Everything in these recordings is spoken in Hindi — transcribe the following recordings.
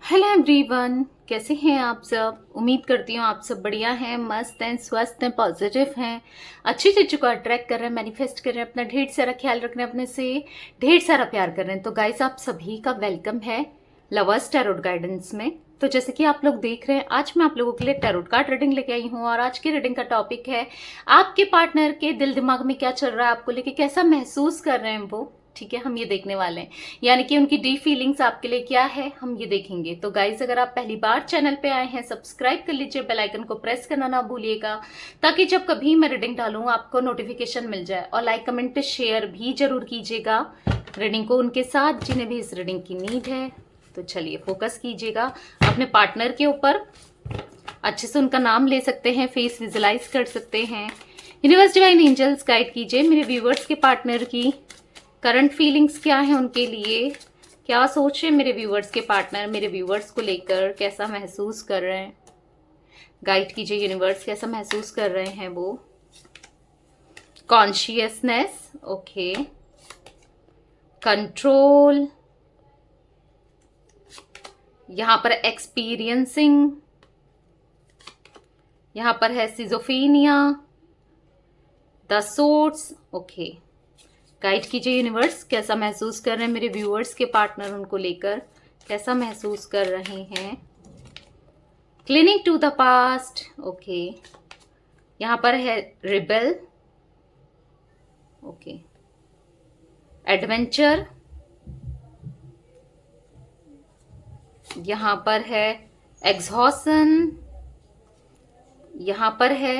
हेलो एवरीवन, कैसे हैं आप सब। उम्मीद करती हूँ आप सब बढ़िया हैं, मस्त हैं, स्वस्थ हैं, पॉजिटिव हैं, अच्छी चीज़ों को अट्रैक्ट कर रहे हैं, मैनिफेस्ट कर रहे हैं, अपना ढेर सारा ख्याल रख रहे हैं, अपने से ढेर सारा प्यार कर रहे हैं। तो गाइस, आप सभी का वेलकम है लवर्स टैरोट गाइडेंस में। तो जैसे कि आप लोग देख रहे हैं, आज मैं आप लोगों के लिए टैरोट कार्ड रीडिंग लेके आई हूँ और आज की रीडिंग का टॉपिक है आपके पार्टनर के दिल दिमाग में क्या चल रहा है, आपको लेके कैसा महसूस कर रहे हैं वो। ठीक है, हम ये देखने वाले हैं, यानी कि उनकी डीप फीलिंग्स आपके लिए क्या है, हम ये देखेंगे। तो गाइज, अगर आप पहली बार चैनल पे आए हैं, सब्सक्राइब कर लीजिए, बेल आइकन को प्रेस करना ना भूलिएगा, ताकि जब कभी मैं रीडिंग डालूं आपको नोटिफिकेशन मिल जाए। और लाइक कमेंट शेयर भी जरूर कीजिएगा रीडिंग को उनके साथ जिन्हें भी इस रीडिंग की नीड है। तो चलिए, फोकस कीजिएगा अपने पार्टनर के ऊपर, अच्छे से उनका नाम ले सकते हैं, फेस विजुलाइज कर सकते हैं। यूनिवर्स डिवाइन एंजल्स गाइड कीजिए मेरे व्यूवर्स के पार्टनर की करंट फीलिंग्स क्या है उनके लिए, क्या सोच रहे मेरे व्यूवर्स के पार्टनर मेरे व्यूवर्स को लेकर, कैसा महसूस कर रहे हैं। गाइड कीजिए यूनिवर्स, कैसा महसूस कर रहे हैं वो। कॉन्शियसनेस, ओके, कंट्रोल, यहां पर एक्सपीरियंसिंग, यहां पर है schizophrenia, the sorts, okay. Guide कीजिए यूनिवर्स, कैसा महसूस कर रहे हैं मेरे व्यूअर्स के पार्टनर उनको लेकर, कैसा महसूस कर रहे हैं। Clinging to the past, okay. यहां पर है रिबेल, ओके, एडवेंचर, यहां पर है एग्जॉशन, यहां पर है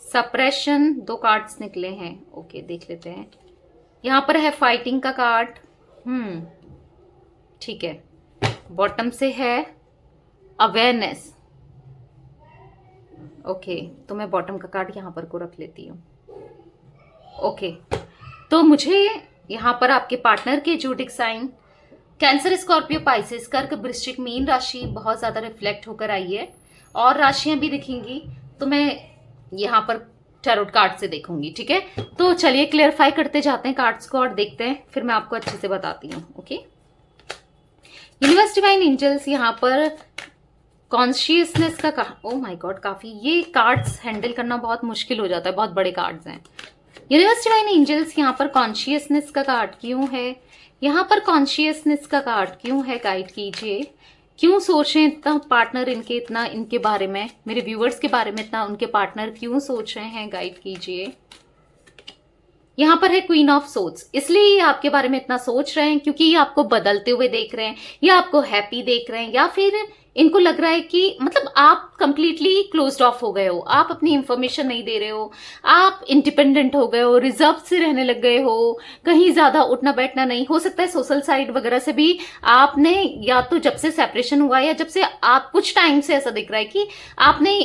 सप्रेशन। दो कार्ड्स निकले हैं, ओके, देख लेते हैं। यहां पर है फाइटिंग का कार्ड, ठीक है। बॉटम से है अवेयरनेस, ओके। तो मैं बॉटम का कार्ड यहां पर को रख लेती हूँ, ओके। तो मुझे यहां पर आपके पार्टनर के zodiac sign Cancer, Scorpio, Pisces, कर्क, वृश्चिक, मीन राशि बहुत ज्यादा रिफ्लेक्ट होकर आई है और राशियां भी दिखेंगी। तो मैं यहां पर टैरोट कार्ड से देखूंगी, ठीक है। तो चलिए क्लियरफाई करते जाते हैं कार्ड्स को और देखते हैं, फिर मैं आपको अच्छे से बताती हूँ, ओके। यूनिवर्स डिवाइन एंजल्स यहां पर कॉन्शियसनेस का ओ माय गॉड, काफी ये कार्ड्स हैंडल करना बहुत मुश्किल हो जाता है, बहुत बड़े कार्ड्स हैं। यूनिवर्स डिवाइन एंजल्स यहां पर कॉन्शियसनेस का कार्ड क्यों है, यहां पर कॉन्शियसनेस का कार्ड क्यों है, गाइड कीजिए। क्यों सोच रहे हैं इतना पार्टनर इनके, इतना इनके बारे में, मेरे व्यूवर्स के बारे में इतना उनके पार्टनर क्यों सोच रहे हैं, गाइड कीजिए। यहां पर है क्वीन ऑफ सोर्ड्स, इसलिए ये आपके बारे में इतना सोच रहे हैं क्योंकि ये आपको बदलते हुए देख रहे हैं, या आपको हैप्पी देख रहे हैं, या फिर इनको लग रहा है कि मतलब आप कंप्लीटली क्लोज्ड ऑफ हो गए हो, आप अपनी इंफॉर्मेशन नहीं दे रहे हो, आप इंडिपेंडेंट हो गए हो, रिजर्व से रहने लग गए हो, कहीं ज्यादा उठना बैठना नहीं। हो सकता है सोशल साइड वगैरह से भी आपने, या तो जब से सेपरेशन हुआ या जब से आप कुछ टाइम से ऐसा दिख रहा है कि आपने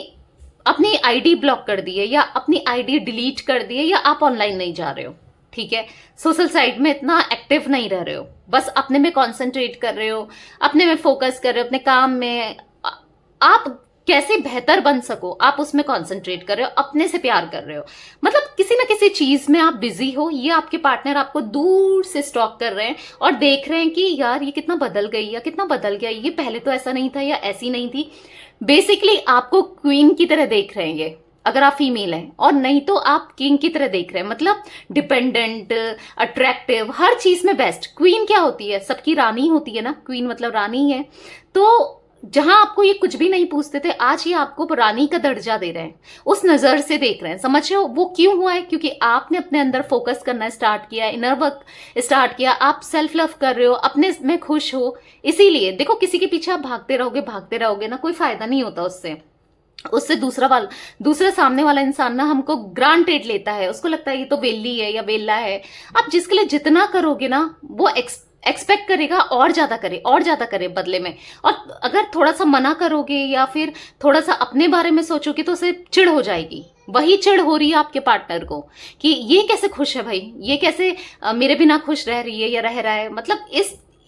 अपनी आईडी ब्लॉक कर दी है, या अपनी आईडी डिलीट कर दी है, या आप ऑनलाइन नहीं जा रहे हो, ठीक है। सोशल साइड में इतना एक्टिव नहीं रह रहे हो, बस अपने में कंसंट्रेट कर रहे हो, अपने में फोकस कर रहे हो, अपने काम में आप कैसे बेहतर बन सको आप उसमें कंसंट्रेट कर रहे हो, अपने से प्यार कर रहे हो, मतलब किसी ना किसी चीज में आप बिजी हो। ये आपके पार्टनर आपको दूर से स्टॉक कर रहे हैं और देख रहे हैं कि यार ये कितना बदल गई, या कितना बदल गया, ये पहले तो ऐसा नहीं था, या ऐसी नहीं थी। बेसिकली आपको क्वीन की तरह देख रहे हैं ये, अगर आप फीमेल हैं, और नहीं तो आप किंग की तरह देख रहे हैं, मतलब डिपेंडेंट, अट्रैक्टिव, हर चीज में बेस्ट। क्वीन क्या होती है, सबकी रानी होती है ना, क्वीन मतलब रानी है। तो जहां आपको ये कुछ भी नहीं पूछते थे, आज ये आपको रानी का दर्जा दे रहे हैं, उस नजर से देख रहे हैं। समझ रहे हो वो क्यों हुआ है, क्योंकि आपने अपने अंदर फोकस करना स्टार्ट किया, इनर वर्क स्टार्ट किया, आप सेल्फ लव कर रहे हो, अपने में खुश हो। इसीलिए देखो, किसी के पीछे आप भागते रहोगे ना, कोई फायदा नहीं होता उससे दूसरा सामने वाला इंसान ना हमको ग्रांटेड लेता है, उसको लगता है ये तो वेली है या वेला है। आप जिसके लिए जितना करोगे ना, वो एक्सपेक्ट करेगा और ज्यादा करे बदले में। और अगर थोड़ा सा मना करोगे या फिर थोड़ा सा अपने बारे में सोचोगे तो उसे चिढ़ हो जाएगी। वही चिढ़ हो रही है आपके पार्टनर को कि ये कैसे खुश है भाई, ये कैसे मेरे बिना खुश रह रही है या रह रहा है। मतलब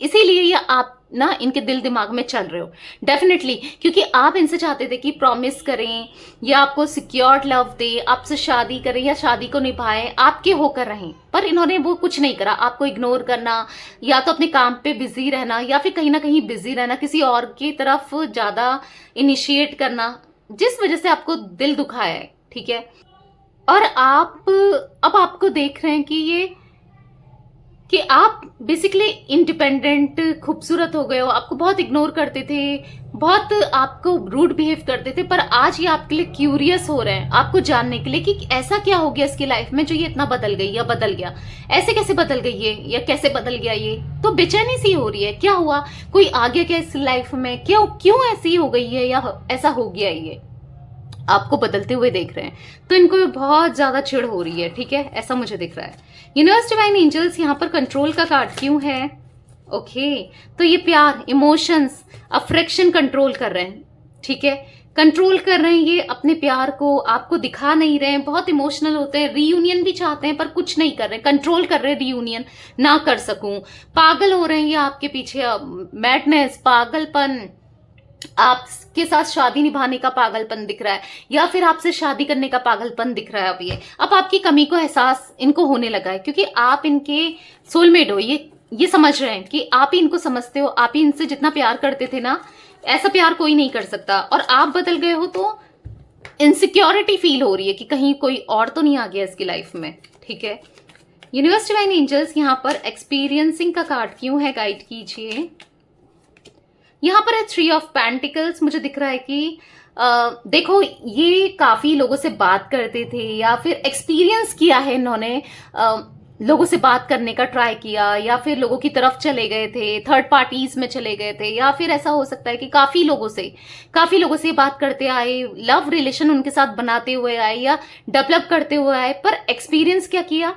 इसीलिए ये आप ना इनके दिल दिमाग में चल रहे हो डेफिनेटली, क्योंकि आप इनसे चाहते थे कि प्रॉमिस करें या आपको सिक्योर्ड लव दे, आपसे शादी करें या शादी को निभाएं, आपके होकर रहें, पर इन्होंने वो कुछ नहीं करा। आपको इग्नोर करना, या तो अपने काम पे बिजी रहना, या फिर कहीं ना कहीं बिजी रहना, किसी और की तरफ ज्यादा इनिशिएट करना, जिस वजह से आपको दिल दुखाया है। ठीक है, और आप अब आपको देख रहे हैं कि आप बेसिकली इंडिपेंडेंट खूबसूरत हो गए हो। आपको बहुत इग्नोर करते थे, बहुत आपको रूड बिहेव करते थे, पर आज ये आपके लिए क्यूरियस हो रहे हैं, आपको जानने के लिए कि ऐसा क्या हो गया इसकी लाइफ में जो ये इतना बदल गई या बदल गया, ऐसे कैसे बदल गई है या कैसे बदल गया ये। तो बेचैनी सी हो रही है, क्या हुआ, कोई आ गया क्या इस लाइफ में, क्यों ऐसी हो गई है या ऐसा हो गया ये, आपको बदलते हुए देख रहे हैं। तो इनको बहुत ज्यादा चिढ़ हो रही है। ठीक है, ऐसा मुझे दिख रहा है। यूनिवर्स डिवाइन एंजल्स यहाँ पर कंट्रोल का कार्ड क्यों है? ओके, तो ये प्यार, इमोशंस, अफ्रेक्शन कंट्रोल कर रहे हैं। ठीक है, कंट्रोल कर रहे हैं ये अपने प्यार को, आपको दिखा नहीं रहे हैं, बहुत इमोशनल होते हैं, रीयूनियन भी चाहते हैं पर कुछ नहीं कर रहे, कंट्रोल कर रहे हैं रीयूनियन ना कर सकूं, पागल हो रहे हैं ये आपके पीछे, मैडनेस, पागलपन, आपके साथ शादी निभाने का पागलपन दिख रहा है, या फिर आपसे शादी करने का पागलपन दिख रहा है। अब आपकी कमी को एहसास इनको होने लगा है, क्योंकि आप इनके सोलमेट हो, ये समझ रहे हैं कि आप ही इनको समझते हो, आप ही इनसे जितना प्यार करते थे ना, ऐसा प्यार कोई नहीं कर सकता। और आप बदल गए हो तो इनसिक्योरिटी फील हो रही है कि कहीं कोई और तो नहीं आ गया इसकी लाइफ में। ठीक है, यूनिवर्स डिवाइन एंजल्स यहाँ पर एक्सपीरियंसिंग का कार्ड क्यों है, गाइड कीजिए। यहाँ पर है 3 ऑफ पेंटिकल्स। मुझे दिख रहा है कि देखो ये काफी लोगों से बात करते थे, या फिर एक्सपीरियंस किया है इन्होंने, लोगों से बात करने का ट्राई किया, या फिर लोगों की तरफ चले गए थे, थर्ड पार्टीज में चले गए थे, या फिर ऐसा हो सकता है कि काफी लोगों से बात करते आए, लव रिलेशन उनके साथ बनाते हुए आए या डेवलप करते हुए आए, पर एक्सपीरियंस क्या किया,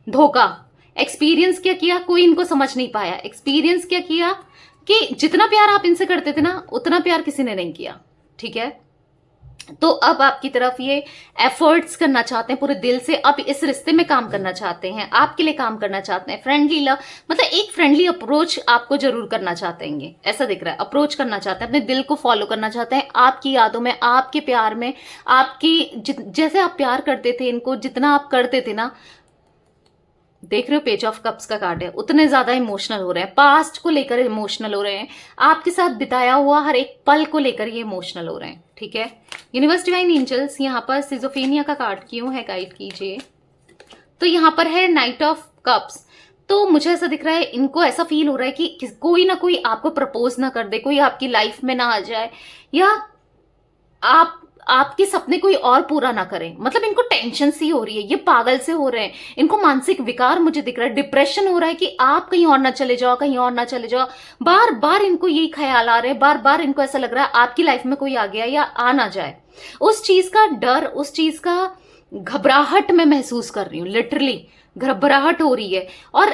धोखा। एक्सपीरियंस क्या किया, कोई इनको समझ नहीं पाया। एक्सपीरियंस क्या किया कि जितना प्यार आप इनसे करते थे ना, उतना प्यार किसी ने नहीं किया। ठीक है, तो अब आपकी तरफ ये एफर्ट्स करना चाहते हैं पूरे दिल से, अब इस रिश्ते में काम करना चाहते हैं, आपके लिए काम करना चाहते हैं, फ्रेंडली लव, मतलब एक फ्रेंडली अप्रोच आपको जरूर करना चाहते हैं ये, ऐसा दिख रहा है। अप्रोच करना चाहते हैं, अपने दिल को फॉलो करना चाहते हैं, आपकी यादों में, आपके प्यार में, आपकी जैसे आप प्यार करते थे इनको, जितना आप करते थे ना, देख रहे हो पेज ऑफ कप्स का कार्ड है, उतने ज्यादा इमोशनल हो रहे हैं, पास्ट को लेकर इमोशनल हो रहे हैं, आपके साथ बिताया हुआ हर एक पल को लेकर ये इमोशनल हो रहे हैं। ठीक है, यूनिवर्स डिवाइन एंजल्स यहाँ पर सिजोफेनिया का कार्ड क्यों है, गाइड कीजिए। तो यहाँ पर है नाइट ऑफ कप्स। तो मुझे ऐसा दिख रहा है, इनको ऐसा फील हो रहा है कि कोई ना कोई आपको प्रपोज ना कर दे, कोई आपकी लाइफ में ना आ जाए, या आपके सपने कोई और पूरा ना करें, मतलब इनको टेंशन सी हो रही है, ये पागल से हो रहे हैं, इनको मानसिक विकार मुझे दिख रहा है, डिप्रेशन हो रहा है कि आप कहीं और ना चले जाओ, कहीं और ना चले जाओ, बार बार इनको यही ख्याल आ रहे हैं, बार बार इनको ऐसा लग रहा है आपकी लाइफ में कोई आ गया या आ ना जाए। उस चीज का डर, उस चीज का घबराहट मैं महसूस कर रही हूँ, लिटरली घबराहट हो रही है। और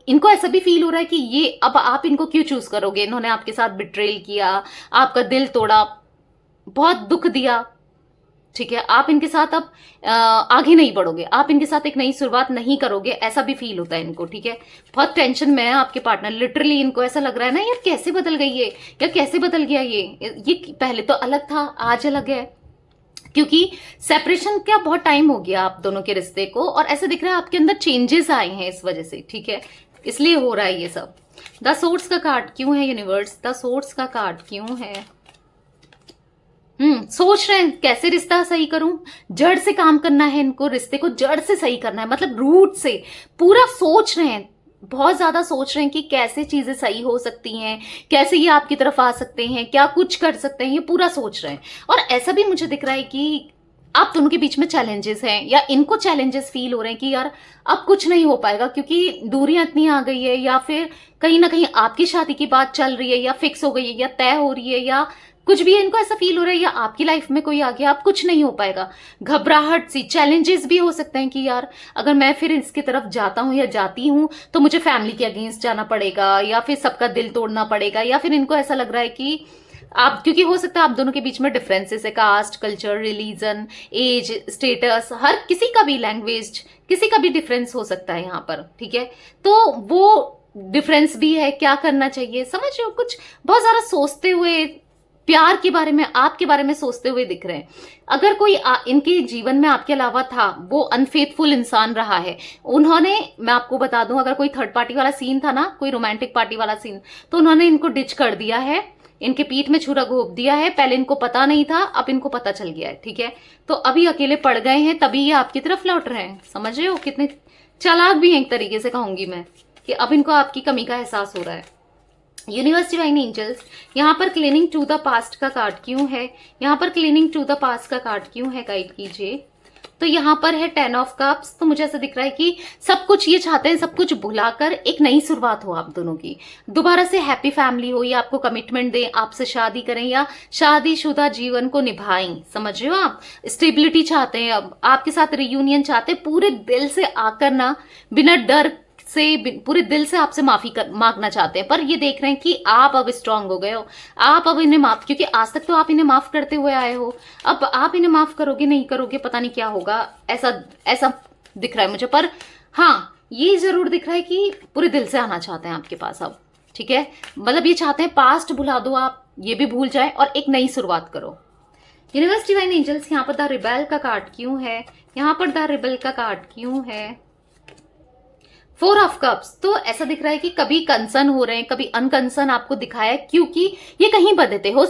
इनको ऐसा भी फील हो रहा है कि ये अब आप इनको क्यों चूज करोगे, इन्होंने आपके साथ बिट्रेल किया, आपका दिल तोड़ा, बहुत दुख दिया। ठीक है, आप इनके साथ अब आगे नहीं बढ़ोगे, आप इनके साथ एक नई शुरुआत नहीं करोगे, ऐसा भी फील होता है इनको। ठीक है, बहुत टेंशन में है आपके पार्टनर, लिटरली इनको ऐसा लग रहा है ना, यार कैसे बदल गई है, या कैसे बदल गया ये पहले तो अलग था आज अलग है, क्योंकि सेपरेशन का बहुत टाइम हो गया आप दोनों के रिश्ते को, और ऐसे दिख रहा है आपके अंदर चेंजेस आए हैं इस वजह से। ठीक है, इसलिए हो रहा है ये सब। द सोर्स का कार्ड क्यों है यूनिवर्स, द सोर्स का कार्ड क्यों है। सोच रहे हैं कैसे रिश्ता सही करूं, जड़ से काम करना है इनको, रिश्ते को जड़ से सही करना है, मतलब रूट से पूरा सोच रहे हैं, बहुत ज्यादा सोच रहे हैं कि कैसे चीजें सही हो सकती हैं, कैसे ये आपकी तरफ आ सकते हैं, क्या कुछ कर सकते हैं, ये पूरा सोच रहे हैं। और ऐसा भी मुझे दिख रहा है कि आप दोनों के बीच में चैलेंजेस हैं, या इनको चैलेंजेस फील हो रहे हैं कि यार अब कुछ नहीं हो पाएगा, क्योंकि दूरियां इतनी आ गई है, या फिर कहीं ना कहीं आपकी शादी की बात चल रही है, या फिक्स हो गई है, या तय हो रही है, या कुछ भी है, इनको ऐसा फील हो रहा है या आपकी लाइफ में कोई आ गया, अब कुछ नहीं हो पाएगा, घबराहट सी, चैलेंजेस भी हो सकते हैं कि यार अगर मैं फिर इसकी तरफ जाता हूं या जाती हूं तो मुझे फैमिली के अगेंस्ट जाना पड़ेगा, या फिर सबका दिल तोड़ना पड़ेगा, या फिर इनको ऐसा लग रहा है कि आप, क्योंकि हो सकता है आप दोनों के बीच में डिफरेंसेस है, caste, culture, religion, age, status, हर किसी का भी लैंग्वेज, किसी का भी डिफरेंस हो सकता है यहाँ पर। ठीक है, तो वो डिफरेंस भी है, क्या करना चाहिए, समझ रहे हो, कुछ बहुत सारा सोचते हुए, प्यार के बारे में, आपके बारे में सोचते हुए दिख रहे हैं। अगर कोई इनके जीवन में आपके अलावा था, वो अनफेथफुल इंसान रहा है, उन्होंने, मैं आपको बता दूं, अगर कोई थर्ड पार्टी वाला सीन था ना, कोई रोमांटिक पार्टी वाला सीन, तो उन्होंने इनको डिच कर दिया है, इनके पीठ में छुरा घोंप दिया है। पहले इनको पता नहीं था, अब इनको पता चल गया है, ठीक है। तो अभी अकेले पड़ गए हैं, तभी ये आपकी तरफ लौट रहे हैं। समझ रहे हो, कितने चालाक भी हैं एक तरीके से कहूंगी मैं, कि अब इनको आपकी कमी का एहसास हो रहा है। यूनिवर्स डिवाइन एंजल्स, यहाँ पर क्लीनिंग टू द पास्ट का कार्ड क्यों है, यहाँ पर क्लीनिंग टू द पास्ट का कार्ड क्यों है, गाइड कीजिए। तो यहाँ पर है 10 ऑफ कप्स। तो मुझे ऐसा दिख रहा है कि सब कुछ ये चाहते हैं, सब कुछ भुलाकर एक नई शुरुआत हो आप दोनों की, दोबारा से हैप्पी फैमिली हो, या आपको कमिटमेंट दें, आपसे शादी करें, या शादीशुदा जीवन को निभाएं। समझ रहे हो, आप स्टेबिलिटी चाहते हैं, अब आपके साथ रियूनियन चाहते हैं, पूरे दिल से आकर ना, बिना डर से, पूरे दिल से आपसे माफी मांगना चाहते हैं। पर ये देख रहे हैं कि आप अब स्ट्रांग हो गए हो, आप अब इन्हें माफ, क्योंकि आज तक तो आप इन्हें माफ करते हुए आए हो, अब आप इन्हें माफ करोगे नहीं करोगे पता नहीं क्या होगा, ऐसा ऐसा दिख रहा है मुझे। पर हाँ, ये जरूर दिख रहा है कि पूरे दिल से आना चाहते हैं आपके पास अब, ठीक है। मतलब ये चाहते हैं पास्ट भुला दो आप, ये भी भूल जाए और एक नई शुरुआत करो। यूनिवर्स डिवाइन एंजल्स, यहाँ पर द रिबेल का कार्ड क्यों है, यहाँ पर द रिबेल का कार्ड क्यों है। 4 ऑफ कप्स। तो ऐसा दिख रहा है कि कभी कंसर्न हो रहे हैं, कभी अनकंसर्न आपको दिखाया है, क्योंकि ये कहीं बंधे थे। हो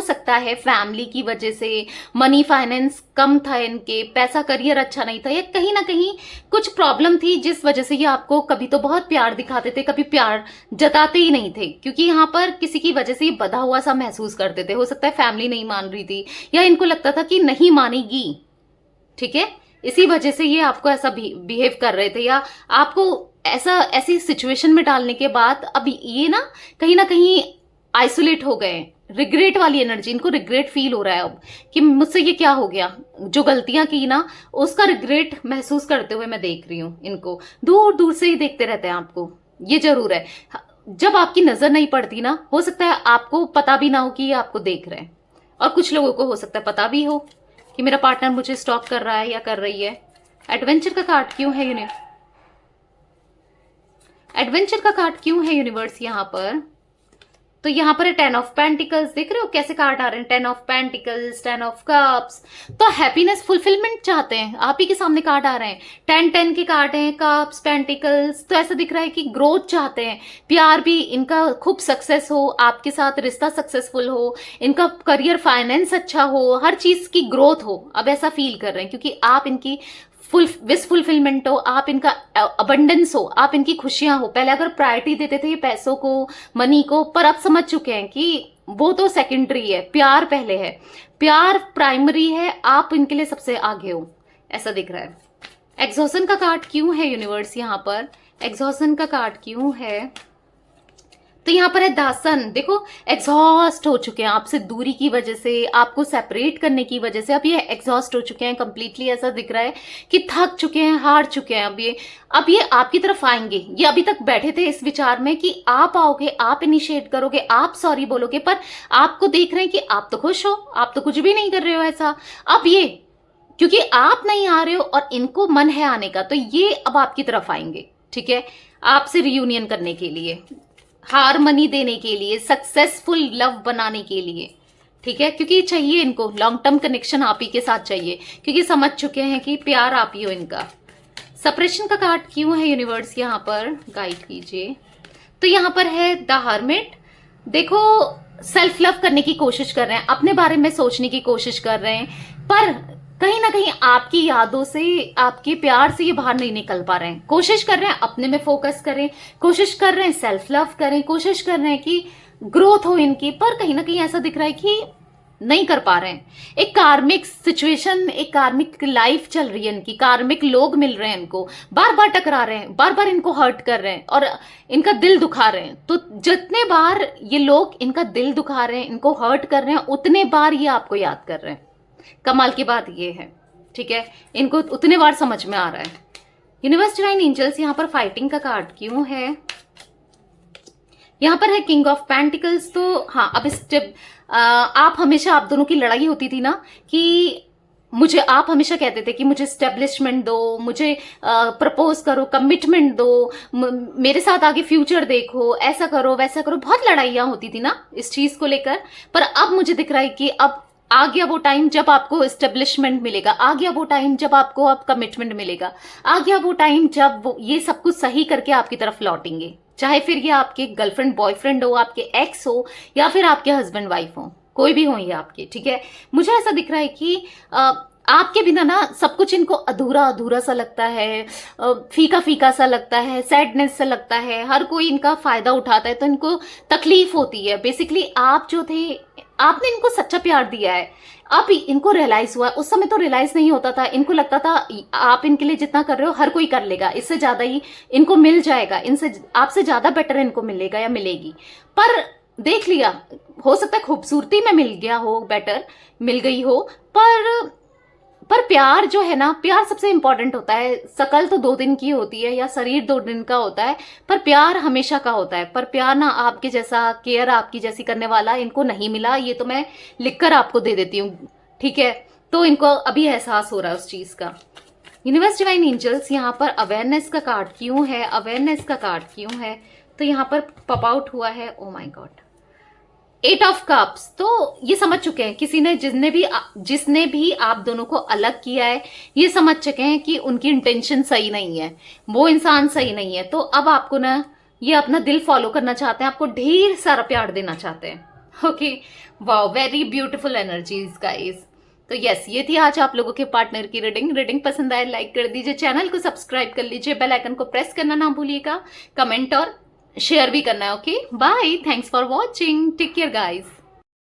सकता है फैमिली की वजह से, मनी फाइनेंस कम था इनके, पैसा करियर अच्छा नहीं था, या कहीं ना कहीं कुछ प्रॉब्लम थी जिस वजह से ये आपको कभी तो बहुत प्यार दिखाते थे, कभी प्यार जताते ही नहीं थे, क्योंकि यहाँ पर किसी की वजह से ये बंधा हुआ सा महसूस करते थे। हो सकता है फैमिली नहीं मान रही थी, या इनको लगता था कि नहीं मानेगी, ठीक है, इसी वजह से ये आपको ऐसा बिहेव कर रहे थे, या आपको ऐसी सिचुएशन में डालने के बाद अब ये ना कहीं आइसोलेट हो गए। रिग्रेट वाली एनर्जी, इनको रिग्रेट फील हो रहा है अब कि मुझसे ये क्या हो गया, जो गलतियां की ना उसका रिग्रेट महसूस करते हुए मैं देख रही हूँ इनको। दूर दूर से ही देखते रहते हैं आपको, ये जरूर है। जब आपकी नजर नहीं पड़ती ना, हो सकता है आपको पता भी ना हो कि ये आपको देख रहे हैं, और कुछ लोगों को हो सकता है पता भी हो कि मेरा पार्टनर मुझे स्टॉक कर रहा है या कर रही है। एडवेंचर का कार्ड क्यों है एडवेंचर का कार्ड क्यों है यूनिवर्स यहाँ पर। तो यहाँ पर है 10 ऑफ पेंटिकल्स, देख रहे हो कैसे कार्ड आ रहे हैं, 10 ऑफ पेंटिकल्स, 10 ऑफ कप्स। तो हैप्पीनेस, फुलफिलमेंट चाहते हैं, आप ही के सामने कार्ड आ रहे हैं, 10 के कार्ड हैं, कप्स, पेंटिकल्स। तो ऐसा दिख रहा है कि ग्रोथ चाहते हैं, प्यार भी इनका खूब सक्सेस हो, आपके साथ रिश्ता सक्सेसफुल हो, इनका करियर फाइनेंस अच्छा हो, हर चीज की ग्रोथ हो, अब ऐसा फील कर रहे हैं, क्योंकि आप इनकी विश फुलफिलमेंट हो, आप इनका अबंडेंस हो, आप इनकी खुशियां हो। पहले अगर प्रायोरिटी देते थे पैसों को, मनी को, पर अब समझ चुके हैं कि वो तो सेकेंडरी है, प्यार पहले है, प्यार प्राइमरी है, आप इनके लिए सबसे आगे हो, ऐसा दिख रहा है। एग्जॉशन का कार्ड क्यों है यूनिवर्स यहाँ पर, एग्जॉशन का कार्ड क्यों है। तो यहाँ पर है दासन, देखो एग्जॉस्ट हो चुके हैं आपसे दूरी की वजह से, आपको सेपरेट करने की वजह से अब ये एग्जॉस्ट हो चुके हैं कंप्लीटली। ऐसा दिख रहा है कि थक चुके हैं, हार चुके हैं। अब ये आपकी तरफ आएंगे। ये अभी तक बैठे थे इस विचार में कि आप आओगे, आप इनिशिएट करोगे, आप सॉरी बोलोगे, पर आपको देख रहे हैं कि आप तो खुश हो, आप तो कुछ भी नहीं कर रहे हो ऐसा। अब ये, क्योंकि आप नहीं आ रहे हो और इनको मन है आने का, तो ये अब आपकी तरफ आएंगे, ठीक है, आपसे रियूनियन करने के लिए, हारमनी देने के लिए, सक्सेसफुल लव बनाने के लिए, ठीक है, क्योंकि चाहिए इनको लॉन्ग टर्म कनेक्शन आप ही के साथ चाहिए, क्योंकि समझ चुके हैं कि प्यार आप ही हो इनका। सेपरेशन का कार्ड क्यों है यूनिवर्स यहाँ पर, गाइड कीजिए। तो यहाँ पर है द हर्मिट, देखो सेल्फ लव करने की कोशिश कर रहे हैं, अपने बारे में सोचने की कोशिश कर रहे हैं, पर कहीं ना कहीं आपकी यादों से, आपके प्यार से ये बाहर नहीं निकल पा रहे हैं। कोशिश कर रहे हैं अपने में फोकस करें, कोशिश कर रहे हैं सेल्फ लव करें, कोशिश कर रहे हैं कि ग्रोथ हो इनकी, पर कहीं ना कहीं ऐसा दिख रहा है कि नहीं कर पा रहे हैं। एक कार्मिक सिचुएशन, एक कार्मिक लाइफ चल रही है इनकी, कार्मिक लोग मिल रहे हैं इनको, बार बार टकरा रहे हैं, बार बार इनको हर्ट कर रहे हैं और इनका दिल दुखा रहे हैं। तो जितने बार ये लोग इनका दिल दुखा रहे हैं, इनको हर्ट कर रहे हैं, उतने बार ये आपको याद कर रहे हैं। कमाल की बात ये है, ठीक है, इनको उतने बार समझ में आ रहा है। यूनिवर्स डिवाइन एंजल्स, यहाँ पर फाइटिंग का कार्ड क्यों है। यहाँ पर है किंग ऑफ पेंटिकल्स। तो हाँ, अब इस जब आप हमेशा, आप दोनों की लड़ाई होती थी ना कि मुझे आप हमेशा कहते थे कि मुझे स्टेब्लिशमेंट दो, मुझे प्रपोज करो, कमिटमेंट दो, मेरे साथ आगे फ्यूचर देखो, ऐसा करो वैसा करो। बहुत लड़ाइयाँ होती थी ना इस चीज को लेकर। पर अब मुझे दिख रहा है कि अब आ गया वो टाइम जब आपको एस्टेब्लिशमेंट मिलेगा, आ गया वो टाइम जब आपको अब कमिटमेंट मिलेगा, आ गया वो टाइम जब वो ये सब कुछ सही करके आपकी तरफ लौटेंगे। चाहे फिर ये आपके गर्लफ्रेंड बॉयफ्रेंड हो, आपके एक्स हो, या फिर आपके हस्बैंड वाइफ हो, कोई भी हो ये आपके, ठीक है। मुझे ऐसा दिख रहा है कि आपके बिना ना सब कुछ इनको अधूरा अधूरा सा लगता है, फीका फीका सा लगता है, सैडनेस सा लगता है। हर कोई इनका फायदा उठाता है तो इनको तकलीफ होती है। बेसिकली आप जो थे, आपने इनको सच्चा प्यार दिया है, अब इनको रियलाइज हुआ। उस समय तो रियलाइज नहीं होता था, इनको लगता था आप इनके लिए जितना कर रहे हो हर कोई कर लेगा, इससे ज्यादा ही इनको मिल जाएगा, इनसे आपसे ज्यादा बेटर इनको मिलेगा या मिलेगी। पर देख लिया, हो सकता है खूबसूरती में मिल गया हो, बेटर मिल गई हो, पर प्यार जो है ना, प्यार सबसे इंपॉर्टेंट होता है। शकल तो 2 दिन की होती है या शरीर 2 दिन का होता है, पर प्यार हमेशा का होता है। पर प्यार ना आपके जैसा, केयर आपकी जैसी करने वाला इनको नहीं मिला। ये तो मैं लिखकर आपको दे देती हूँ, ठीक है। तो इनको अभी एहसास हो रहा है उस चीज का। यूनिवर्स डिवाइन एंजल्स, यहाँ पर अवेयरनेस का कार्ड क्यों है, अवेयरनेस का कार्ड क्यों है? तो यहाँ पर पॉप आउट हुआ है, oh my God, 8 of cups. तो ये समझ चुके हैं किसी ने, जिसने भी आप दोनों को अलग किया है, ये समझ चुके हैं कि उनकी इंटेंशन सही नहीं है, वो इंसान सही नहीं है। तो अब आपको ना ये अपना दिल फॉलो करना चाहते हैं, आपको ढेर सारा प्यार देना चाहते हैं। Okay, wow, very beautiful energies guys. तो यस, ये थी आज आप लोगों के पार्टनर की रीडिंग पसंद आए लाइक कर दीजिए, चैनल को सब्सक्राइब कर लीजिए, बेल आइकन को प्रेस करना ना भूलिएगा, कमेंट और शेयर भी करना है। Okay, bye, thanks for watching, take care guys.